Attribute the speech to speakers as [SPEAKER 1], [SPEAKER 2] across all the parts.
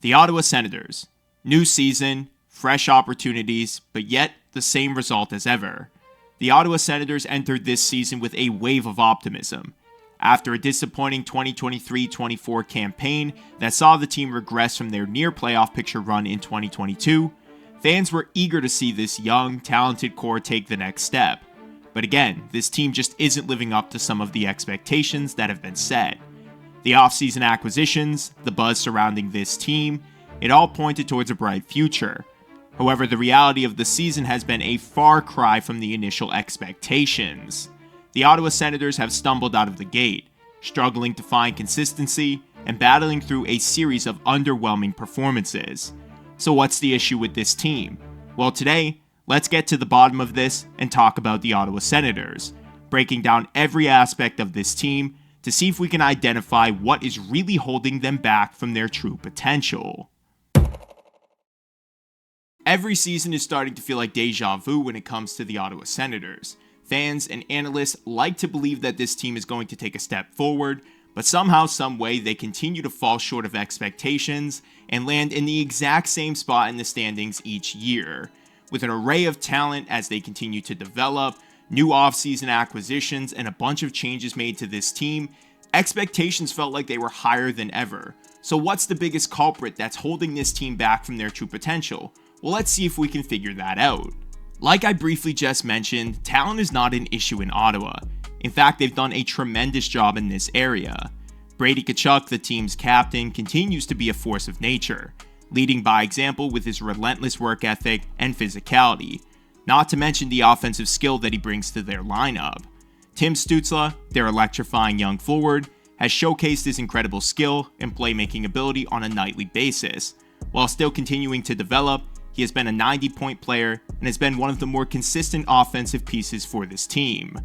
[SPEAKER 1] The Ottawa Senators. New season, fresh opportunities, but yet the same result as ever. The Ottawa Senators entered this season with a wave of optimism. After a disappointing 2023-24 campaign that saw the team regress from their near playoff picture run in 2022, fans were eager to see this young, talented core take the next step. But again, this team just isn't living up to some of the expectations that have been set. The offseason acquisitions, the buzz surrounding this team, it all pointed towards a bright future. However, the reality of the season has been a far cry from the initial expectations. The Ottawa Senators have stumbled out of the gate, struggling to find consistency and battling through a series of underwhelming performances. So what's the issue with this team? Well, today, let's get to the bottom of this and talk about the Ottawa Senators, breaking down every aspect of this team to see if we can identify what is really holding them back from their true potential. Every season is starting to feel like deja vu when it comes to the Ottawa Senators. Fans and analysts like to believe that this team is going to take a step forward, but somehow, some way, they continue to fall short of expectations and land in the exact same spot in the standings each year. With an array of talent as they continue to develop, new offseason acquisitions, and a bunch of changes made to this team, expectations felt like they were higher than ever. So what's the biggest culprit that's holding this team back from their true potential? Well, let's see if we can figure that out. Like I briefly just mentioned, talent is not an issue in Ottawa. In fact, they've done a tremendous job in this area. Brady Tkachuk, the team's captain, continues to be a force of nature, leading by example with his relentless work ethic and physicality, not to mention the offensive skill that he brings to their lineup. Tim Stützle, their electrifying young forward, has showcased his incredible skill and playmaking ability on a nightly basis. While still continuing to develop, he has been a 90-point player and has been one of the more consistent offensive pieces for this team.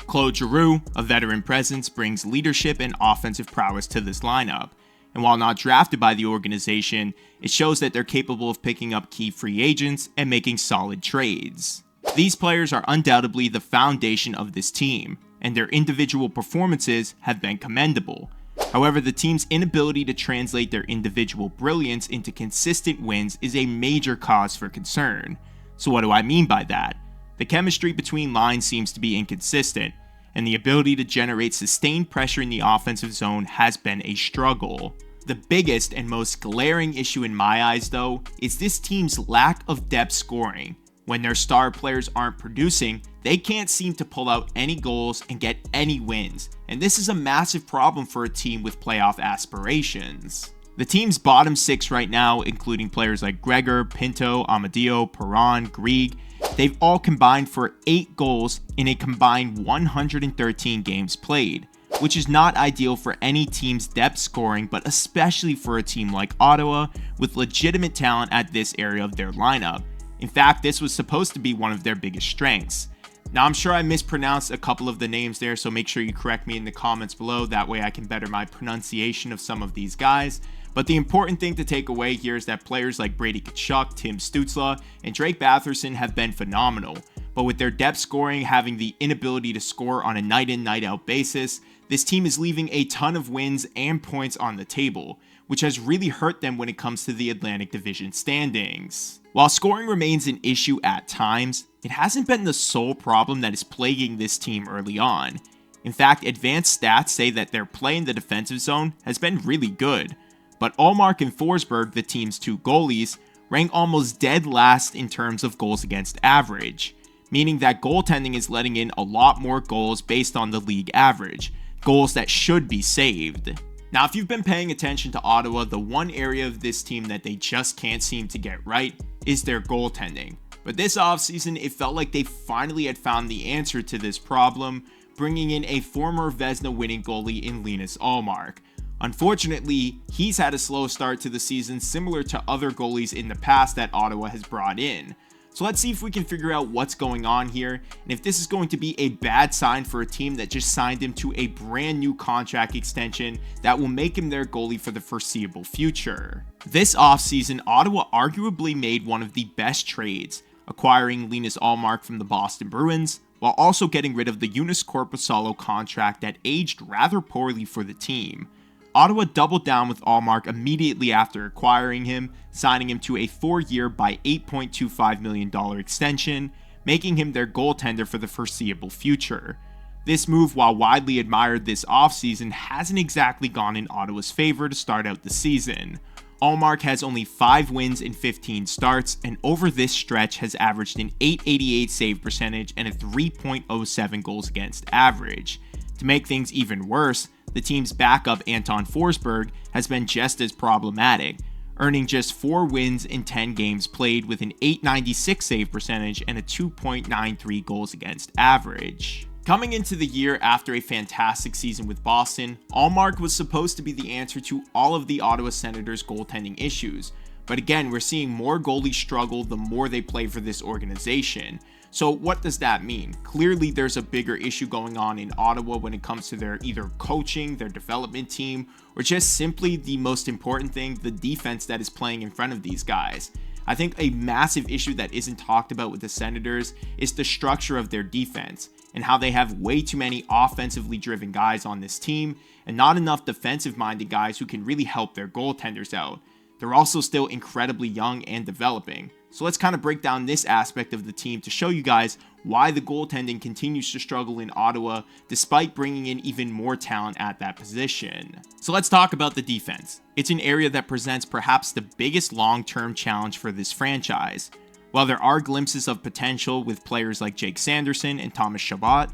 [SPEAKER 1] Claude Giroux, a veteran presence, brings leadership and offensive prowess to this lineup. And while not drafted by the organization, it shows that they're capable of picking up key free agents and making solid trades. These players are undoubtedly the foundation of this team, and their individual performances have been commendable. However, the team's inability to translate their individual brilliance into consistent wins is a major cause for concern. So what do I mean by that? The chemistry between lines seems to be inconsistent, and the ability to generate sustained pressure in the offensive zone has been a struggle. The biggest and most glaring issue in my eyes, though, is this team's lack of depth scoring. When their star players aren't producing, they can't seem to pull out any goals and get any wins, and this is a massive problem for a team with playoff aspirations. The team's bottom six right now, including players like Gregor, Pinto, Amadio, Perron, Grieg, they've all combined for 8 goals in a combined 113 games played, which is not ideal for any team's depth scoring, but especially for a team like Ottawa with legitimate talent at this area of their lineup. In fact, this was supposed to be one of their biggest strengths. Now, I'm sure I mispronounced a couple of the names there, so make sure you correct me in the comments below. That way I can better my pronunciation of some of these guys. But the important thing to take away here is that players like Brady Tkachuk, Tim Stützle, and Drake Batherson have been phenomenal. But with their depth scoring having the inability to score on a night-in, night-out basis, this team is leaving a ton of wins and points on the table, which has really hurt them when it comes to the Atlantic Division standings. While scoring remains an issue at times, it hasn't been the sole problem that is plaguing this team early on. In fact, advanced stats say that their play in the defensive zone has been really good, but Ullmark and Forsberg, the team's 2 goalies, rank almost dead last in terms of goals against average, meaning that goaltending is letting in a lot more goals based on the league average, goals that should be saved. Now, if you've been paying attention to Ottawa, the one area of this team that they just can't seem to get right is their goaltending. But this offseason, it felt like they finally had found the answer to this problem, bringing in a former Vezina winning goalie in Linus Ullmark. Unfortunately, he's had a slow start to the season similar to other goalies in the past that Ottawa has brought in. So let's see if we can figure out what's going on here, and if this is going to be a bad sign for a team that just signed him to a brand new contract extension that will make him their goalie for the foreseeable future. This offseason, Ottawa arguably made one of the best trades, acquiring Linus Ullmark from the Boston Bruins, while also getting rid of the Joonas Korpisalo contract that aged rather poorly for the team. Ottawa doubled down with Ullmark immediately after acquiring him, signing him to a 4-year by $8.25 million extension, making him their goaltender for the foreseeable future. This move, while widely admired this offseason, hasn't exactly gone in Ottawa's favor to start out the season. Ullmark has only 5 wins in 15 starts, and over this stretch has averaged an .888 save percentage and a 3.07 goals against average. To make things even worse, the team's backup Anton Forsberg has been just as problematic, earning just 4 wins in 10 games played with an .896 save percentage and a 2.93 goals against average. Coming into the year after a fantastic season with Boston, Ullmark was supposed to be the answer to all of the Ottawa Senators' goaltending issues, but again, we're seeing more goalies struggle the more they play for this organization. So what does that mean? Clearly there's a bigger issue going on in Ottawa when it comes to their either coaching, their development team, or just simply the most important thing, the defense that is playing in front of these guys. I think a massive issue that isn't talked about with the Senators is the structure of their defense, and how they have way too many offensively driven guys on this team and not enough defensive minded guys who can really help their goaltenders out. They're also still incredibly young and developing. So let's kind of break down this aspect of the team to show you guys why the goaltending continues to struggle in Ottawa despite bringing in even more talent at that position. So let's talk about the defense. It's an area that presents perhaps the biggest long-term challenge for this franchise. While there are glimpses of potential with players like Jake Sanderson and Thomas Chabot,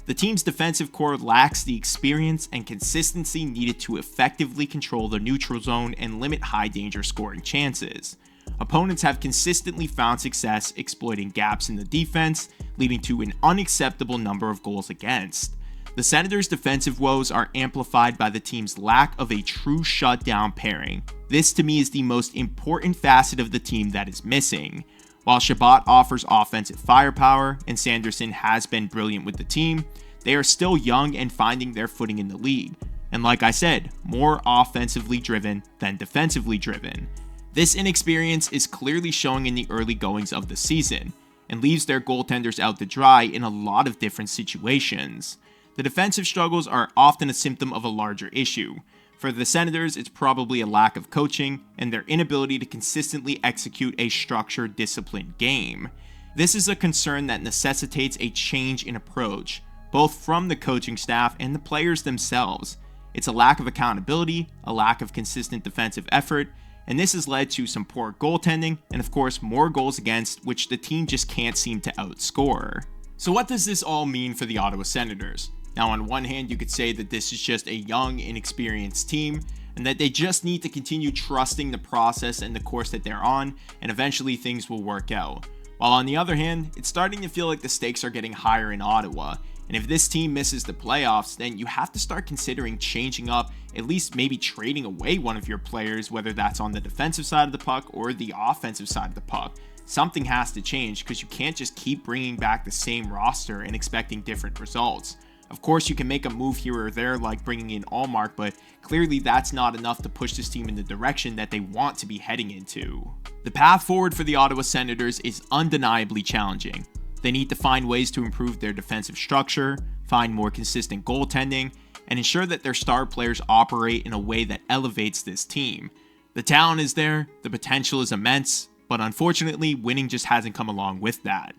[SPEAKER 1] the team's defensive core lacks the experience and consistency needed to effectively control the neutral zone and limit high-danger scoring chances. Opponents have consistently found success exploiting gaps in the defense, leading to an unacceptable number of goals against. The Senators' defensive woes are amplified by the team's lack of a true shutdown pairing. This to me is the most important facet of the team that is missing. While Chabot offers offensive firepower and Sanderson has been brilliant with the team, they are still young and finding their footing in the league. And like I said, more offensively driven than defensively driven. This inexperience is clearly showing in the early goings of the season, and leaves their goaltenders out to dry in a lot of different situations. The defensive struggles are often a symptom of a larger issue. For the Senators, it's probably a lack of coaching and their inability to consistently execute a structured, disciplined game. This is a concern that necessitates a change in approach, both from the coaching staff and the players themselves. It's a lack of accountability, a lack of consistent defensive effort, and this has led to some poor goaltending and of course more goals against, which the team just can't seem to outscore. So what does this all mean for the Ottawa Senators? Now, on one hand, you could say that this is just a young, inexperienced team, and that they just need to continue trusting the process and the course that they're on, and eventually things will work out. While on the other hand, it's starting to feel like the stakes are getting higher in Ottawa, and if this team misses the playoffs, then you have to start considering changing up, at least maybe trading away one of your players, whether that's on the defensive side of the puck or the offensive side of the puck. Something has to change because you can't just keep bringing back the same roster and expecting different results. Of course, you can make a move here or there like bringing in Ullmark, but clearly that's not enough to push this team in the direction that they want to be heading into. The path forward for the Ottawa Senators is undeniably challenging. They need to find ways to improve their defensive structure, find more consistent goaltending, and ensure that their star players operate in a way that elevates this team. The talent is there, the potential is immense, but unfortunately, winning just hasn't come along with that.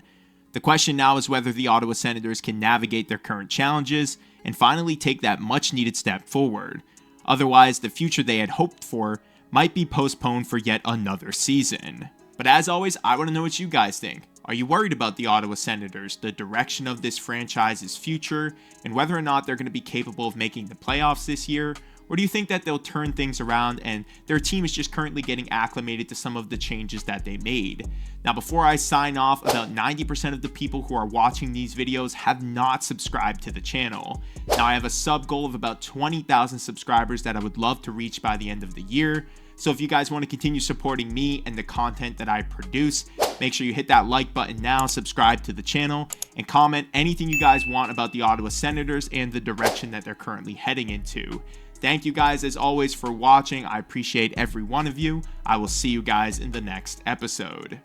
[SPEAKER 1] The question now is whether the Ottawa Senators can navigate their current challenges and finally take that much needed step forward. Otherwise, the future they had hoped for might be postponed for yet another season. But as always, I want to know what you guys think. Are you worried about the Ottawa Senators, the direction of this franchise's future, and whether or not they're going to be capable of making the playoffs this year? Or do you think that they'll turn things around and their team is just currently getting acclimated to some of the changes that they made? Now, before I sign off, about 90% of the people who are watching these videos have not subscribed to the channel. Now, I have a sub goal of about 20,000 subscribers that I would love to reach by the end of the year. So if you guys want to continue supporting me and the content that I produce, make sure you hit that like button now, subscribe to the channel, and comment anything you guys want about the Ottawa Senators and the direction that they're currently heading into. Thank you guys as always for watching. I appreciate every one of you. I will see you guys in the next episode.